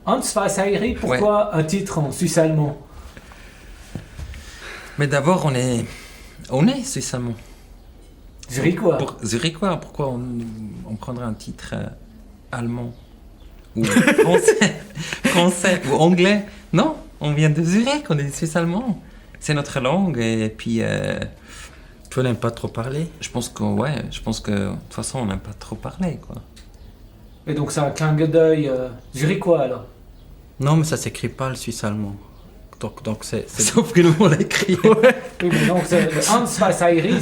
Hans Fasairi, pourquoi un titre en suisse-allemand? Mais d'abord, on est suisse-allemand. Zurichois. Zurichois, pourquoi on prendrait un titre allemand ou français ou anglais? Non, on vient de Zurich, on est suisse-allemand. C'est notre langue et puis... Tu n'aimes pas trop parler? Je pense que de toute façon, on n'aime pas trop parler, quoi. Et donc c'est un clin d'œil zurichois alors? Non, mais ça s'écrit pas le suisse-allemand. Donc c'est... Sauf que nous, on l'écrit. Ouais. Oui, mais donc le Hans Fasairi,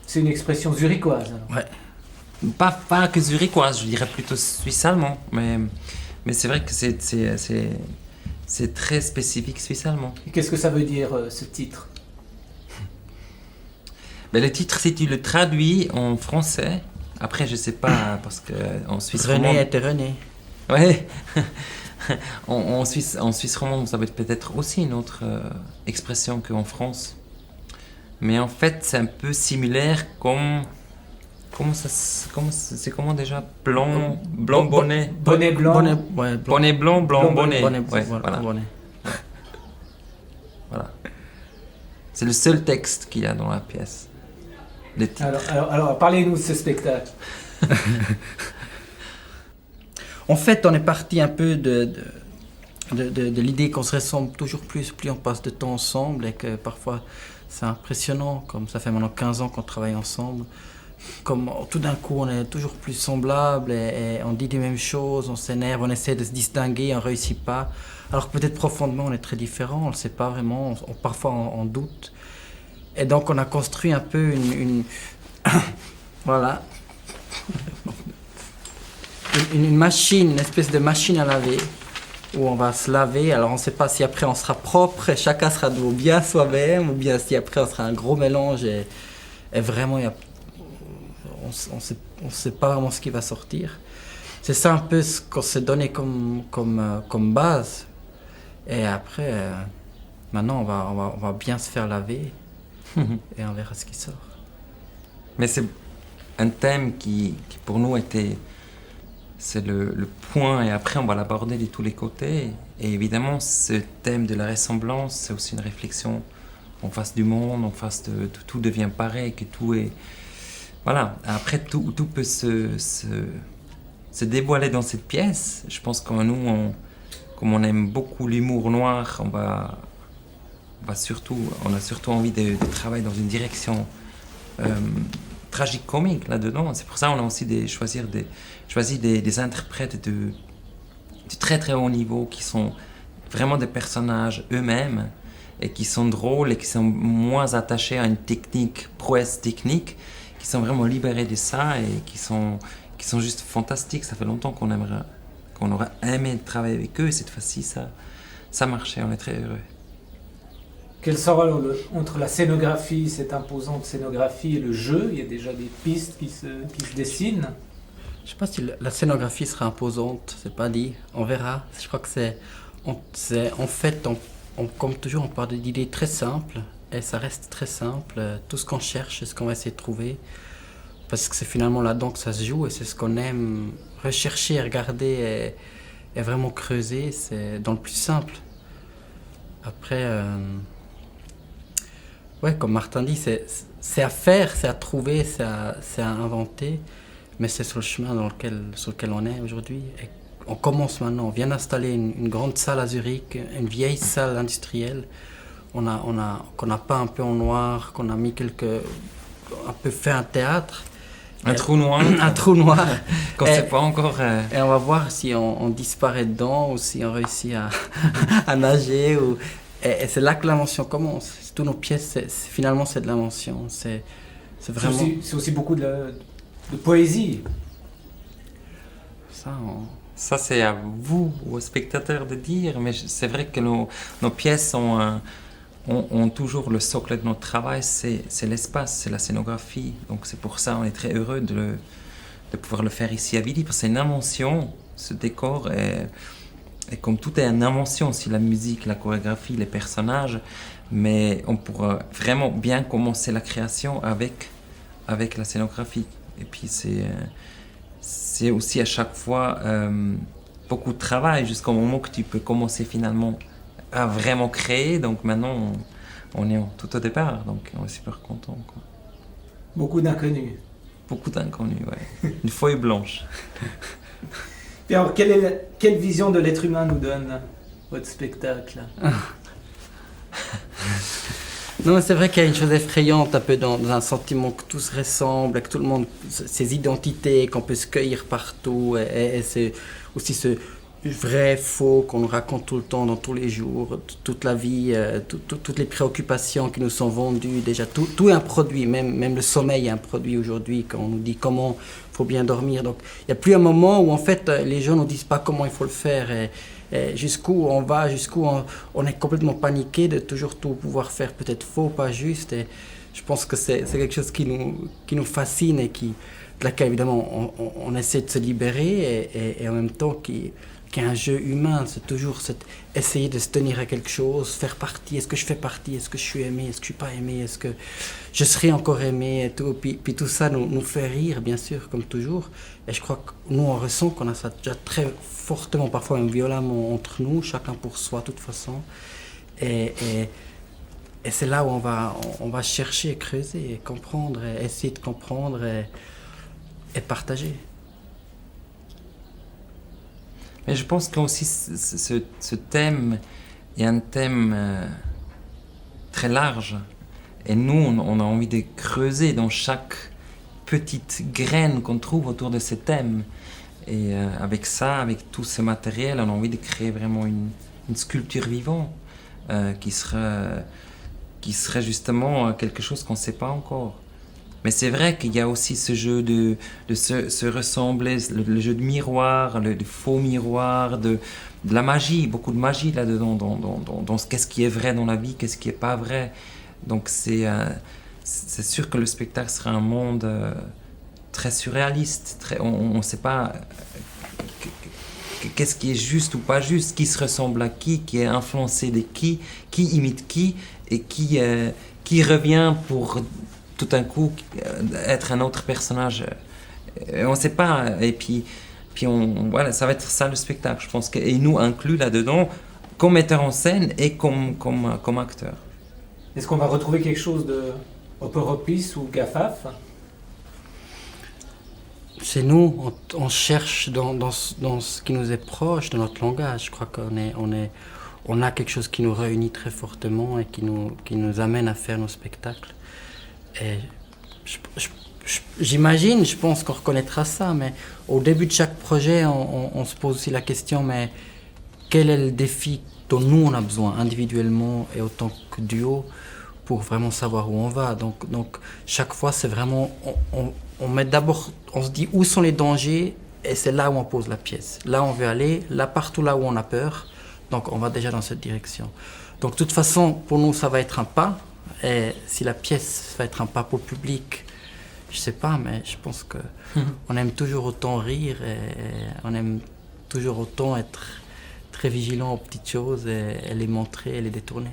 c'est une expression zurichoise. Alors. Ouais. Pas que zurichoise, je dirais plutôt suisse-allemand. Mais c'est vrai que c'est très spécifique suisse-allemand. Et qu'est-ce que ça veut dire ce titre? Ben, le titre, si tu le traduis en français, après je sais pas, parce que en Suisse romande... René était René. Ouais. en Suisse romande, ça va être peut-être aussi une autre expression qu'en France. Mais en fait, c'est un peu similaire comme... C'est comment déjà? Blanc bonnet. Bonnet blanc. Bonnet blanc, blanc bonnet. Ouais, Voilà. bonnet. Voilà. C'est le seul texte qu'il y a dans la pièce. Le titre. Alors parlez-nous de ce spectacle. En fait, on est parti un peu de l'idée qu'on se ressemble toujours plus on passe de temps ensemble et que parfois c'est impressionnant, comme ça fait maintenant 15 ans qu'on travaille ensemble, comme tout d'un coup on est toujours plus semblables et on dit les mêmes choses, on s'énerve, on essaie de se distinguer, on ne réussit pas. Alors peut-être profondément on est très différents, on ne le sait pas vraiment, parfois on doute. Et donc on a construit un peu une voilà, une machine, une espèce de machine à laver, où on va se laver. Alors on ne sait pas si après on sera propre et chacun sera bien soi-même, ou bien si après on sera un gros mélange et vraiment on sait pas vraiment ce qui va sortir. C'est ça un peu ce qu'on s'est donné comme base. Et après, maintenant on va bien se faire laver et on verra ce qui sort. Mais c'est un thème qui pour nous c'est le point, et après on va l'aborder de tous les côtés. Et évidemment, ce thème de la ressemblance, c'est aussi une réflexion en face du monde, en face de tout devient pareil, que tout est... Voilà, après tout peut se dévoiler dans cette pièce. Je pense que nous, comme on aime beaucoup l'humour noir, on a surtout envie de travailler dans une direction tragique-comique là-dedans. C'est pour ça qu'on a aussi choisi des interprètes de très très haut niveau, qui sont vraiment des personnages eux-mêmes et qui sont drôles et qui sont moins attachés à une prouesse technique, qui sont vraiment libérés de ça et qui sont juste fantastiques. Ça fait longtemps qu'on aurait aimé travailler avec eux, et cette fois-ci ça marchait, on est très heureux. Quel sera entre la scénographie, cette imposante scénographie, et le jeu? Il y a déjà des pistes qui se dessinent. Je ne sais pas si la scénographie sera imposante, c'est pas dit, on verra. Je crois que en fait, comme toujours, on part d'idées très simples, et ça reste très simple. Tout ce qu'on cherche, c'est ce qu'on va essayer de trouver, parce que c'est finalement là-dedans que ça se joue, et c'est ce qu'on aime rechercher, regarder et vraiment creuser, c'est dans le plus simple. Après, comme Martin dit, c'est à faire, c'est à trouver, c'est à inventer, mais c'est sur le chemin sur lequel on est aujourd'hui. Et on commence maintenant, on vient d'installer une grande salle à Zurich, une vieille salle industrielle, qu'on a peint un peu en noir, qu'on a mis un peu fait un théâtre. Un trou noir. Un trou noir. Qu'on ne sait pas encore. Et on va voir si on disparaît dedans ou si on réussit à nager. Et c'est là que l'invention commence. Toutes nos pièces, finalement, c'est de l'invention. C'est vraiment... C'est aussi beaucoup de poésie. Ça, c'est à vous, aux spectateurs, de dire. Mais c'est vrai que nos pièces ont toujours le socle de notre travail, c'est l'espace, c'est la scénographie. Donc c'est pour ça qu'on est très heureux de pouvoir le faire ici à Vili, parce que c'est une invention, ce décor. Et comme tout est une invention, aussi la musique, la chorégraphie, les personnages, mais on pourra vraiment bien commencer la création avec la scénographie. Et puis c'est aussi à chaque fois beaucoup de travail jusqu'au moment que tu peux commencer finalement à vraiment créer. Donc maintenant, on est tout au départ, donc on est super content, quoi. Beaucoup d'inconnus. Beaucoup d'inconnus, ouais. Une feuille blanche. Et alors, quelle vision de l'être humain nous donne votre spectacle? Non, c'est vrai qu'il y a une chose effrayante, un peu dans un sentiment que tout se ressemble, que tout le monde, ces identités qu'on peut se cueillir partout, et c'est aussi ce vrai, faux qu'on nous raconte tout le temps, dans tous les jours, toute la vie, toutes les préoccupations qui nous sont vendues, déjà tout est un produit, même le sommeil est un produit aujourd'hui, quand on nous dit comment il faut bien dormir. Donc il n'y a plus un moment où en fait les gens ne nous disent pas comment il faut le faire, et jusqu'où on va, jusqu'où on est complètement paniqué de toujours tout pouvoir faire peut-être faux, pas juste. Et je pense que c'est quelque chose qui nous fascine et de laquelle évidemment on essaie de se libérer, et en même temps qui est un jeu humain. C'est toujours essayer de se tenir à quelque chose, faire partie. Est-ce que je fais partie? Est-ce que je suis aimé? Est-ce que je ne suis pas aimé? Est-ce que je serai encore aimé? Et tout. Puis tout ça nous fait rire, bien sûr, comme toujours. Et je crois que nous, on ressent qu'on a ça déjà très fortement, parfois même violemment entre nous, chacun pour soi, de toute façon. Et c'est là où on va chercher, creuser, et comprendre, et essayer de comprendre et partager. Mais je pense qu'aussi ce thème est un thème très large. Et nous, on a envie de creuser dans chaque petite graine qu'on trouve autour de ce thème. Et avec ça, avec tout ce matériel, on a envie de créer vraiment une sculpture vivante qui serait justement quelque chose qu'on ne sait pas encore. Mais c'est vrai qu'il y a aussi ce jeu de se ressembler, le jeu de miroir, le faux miroir, de la magie, beaucoup de magie là-dedans, dans qu'est-ce qui est vrai dans la vie, qu'est-ce qui n'est pas vrai. Donc c'est sûr que le spectacle sera un monde très surréaliste, on ne sait pas qu'est-ce qui est juste ou pas juste, qui se ressemble à qui est influencé de qui imite qui, et qui revient pour tout d'un coup être un autre personnage. On ne sait pas, et puis voilà, ça va être ça le spectacle, je pense, et nous inclus là-dedans, comme metteur en scène et comme acteur. Est-ce qu'on va retrouver quelque chose de Oporopis ou Gafaf? Chez nous, on cherche dans ce qui nous est proche de notre langage. Je crois qu'on a quelque chose qui nous réunit très fortement et qui nous amène à faire nos spectacles. Et j'imagine, je pense qu'on reconnaîtra ça, mais au début de chaque projet, on se pose aussi la question, mais quel est le défi dont nous on a besoin individuellement et autant que duo pour vraiment savoir où on va. Donc chaque fois, c'est vraiment, on met d'abord, on se dit où sont les dangers, et c'est là où on pose la pièce. Là on veut aller, là partout là où on a peur, donc on va déjà dans cette direction. Donc de toute façon, pour nous, ça va être un pas. Et si la pièce va être un pas pour le public, je sais pas, mais je pense que on aime toujours autant rire, et on aime toujours autant être très vigilant aux petites choses et les montrer et les détourner.